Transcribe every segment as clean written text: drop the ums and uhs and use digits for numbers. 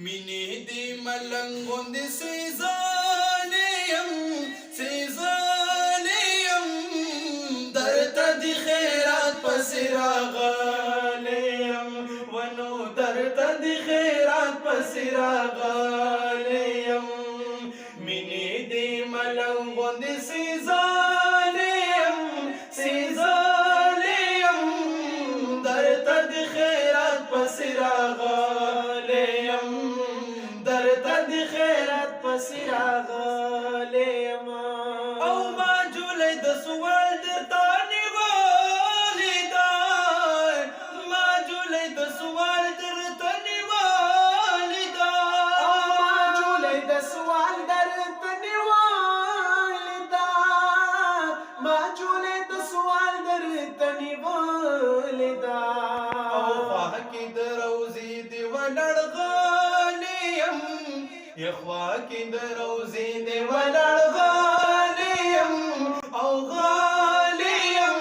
مینې دې ملنګ غوندې سیزانې یم سیزانې یم درته دې خیرات پسې راغلی یم ونو درته دې خیرات پسې راغلی یم مینې دې ملنګ غوندې سیزانې یم سیزانې یم درته دې خیرات پسې راغلی یم درته دې خیرات پسې راغلی یم او ما جولی د سوال درته نیولې ده ما جولی د سوال درته نیولې ده او ما جولی د سوال درته نیولې ده ما جولی د سوال درته نیولې ده او خوا کې د روضې دې ولاړغلی یم خوا کې د روضې دې ولاړغلی یم او غلی یم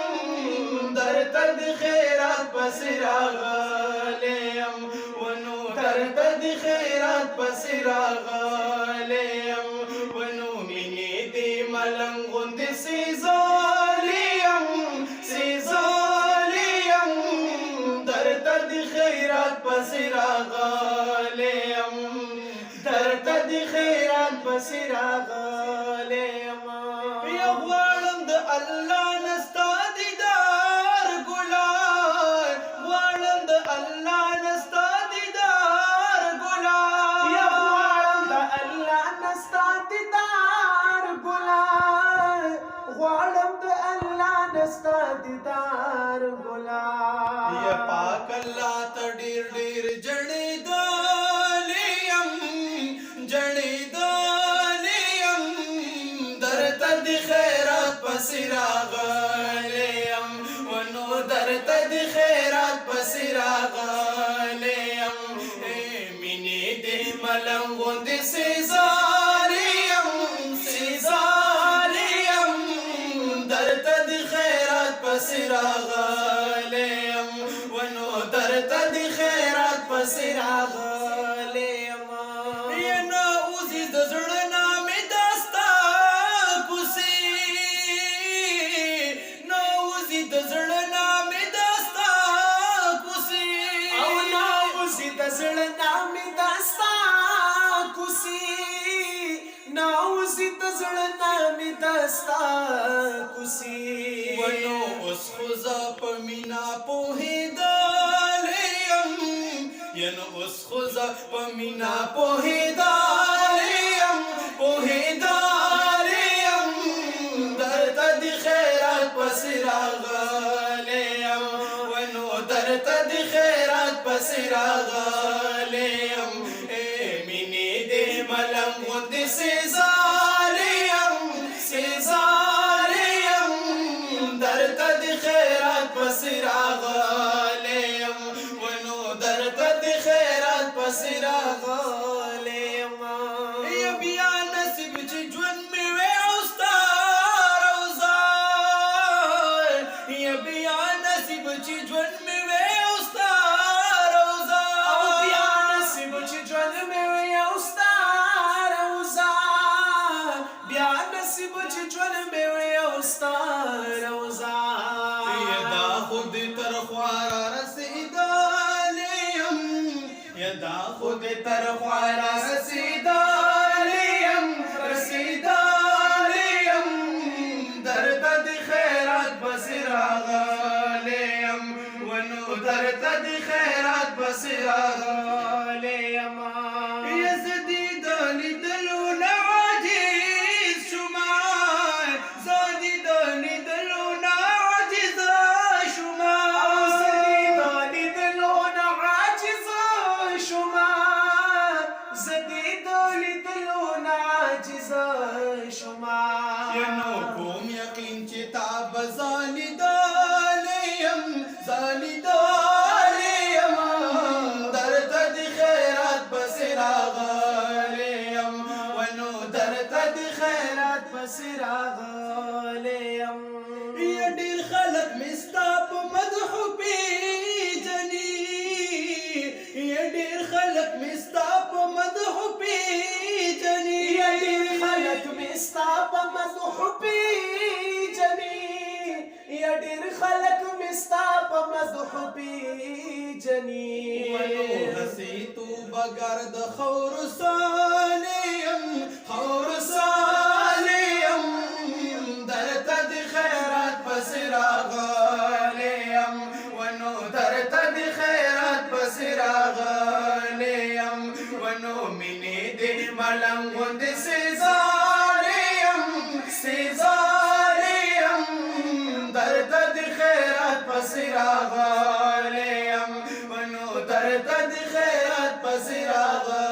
درته د خیرات پسې راغلی یم ونو درته د خیرات پسې راغلی یم ونو مینې دې ملنګ غوندې سیزالی یم سیزالی یم درته د خیرات پسې راغلی یم درته د خیرات پسې راغلی یم یا غواړم د الله نه ستا دیدار ګلان غواړم د الله نه ستا دیدار ګلان یا غواړم د الله نه ستا دیدار ګلان غواړم د الله نه ستا دیدار ګلان یا پاک الله ته ډېر ډېر جړېدلی یم جړېدلی یم درته د خیرات پسې راغلی یم ونو درته د خیرات پسې راغلی یم مینې دې ملنګ غوندې سیزالی یم سیزالی یم درته د خیرات پسې راغلی یم ونو درته د خیرات پسې راغلی یم یا نه اوزي د زړه نه مې دا ستا کوڅې نه اوزي د زړه نه مې دا ستا کوڅې او نه اوزي د زړه نه مې دا ستا کوڅې نه اوزي د زړه نه مې دا ستا کوڅې ونو اوس خو زه په مینا پوهېدلی یم ینو اوس خو زه په مینا پوهېدلی یم پوهېدلی یم درته د خیرات پسې راغلی یم ونو درته د خیرات پسې راغلی یم مینې دې ملنګ غوندې سیزالی یم سیزالی یم درته د خیرات پسې راغلی یم ونو درته د خیرات پسې راغلی یم یا بیا نصیب چې ژوند مې وی او ستا روضه یا بیا نصیب چې ژوند مې وی او ستا روضه او بیا نصیب چې ژوند مې وی او ستا روضه بیا نصیب چې ژوند مې وی او ستا روضه دا خود تر خوارا رسیدلی یم یا دا خود تر خوارا رسیدلی یم رسیدلی یم درته د خیرات پسې راغلی یم ونو درته د خیرات پسې راغلی یم یا زه دې د لیدلو نه عاجز شومه زه دې د لیدلو نه عاجزه شومه زه دې د لیدلو نه عاجزه شومه زه دې د لیدلو نه عاجزه شومه ینو کوم یقین چې تا به زه لیدلی یم زه لیدلی یم درته د خیرات پسې راغلی یم ونو درته د خیرات پسې راغلی یم یا ډېر خلک مې ستا په مدحو پیژني یا ډېر خلک مې ستا په ستا په مدح پیژني یا ډېر خلک مې ستا په مدح پیژني ونو هسې تو بګرد خور سالیم خور سالیم درته د خیرات پسې راغلیم ونو درته د خیرات پسې راغلیم ونو مینې دې ملنګ غوندې سزاریم سزاریم درته د خیرات پسې راغلیم ونو درته د خیرات پسې راغلیم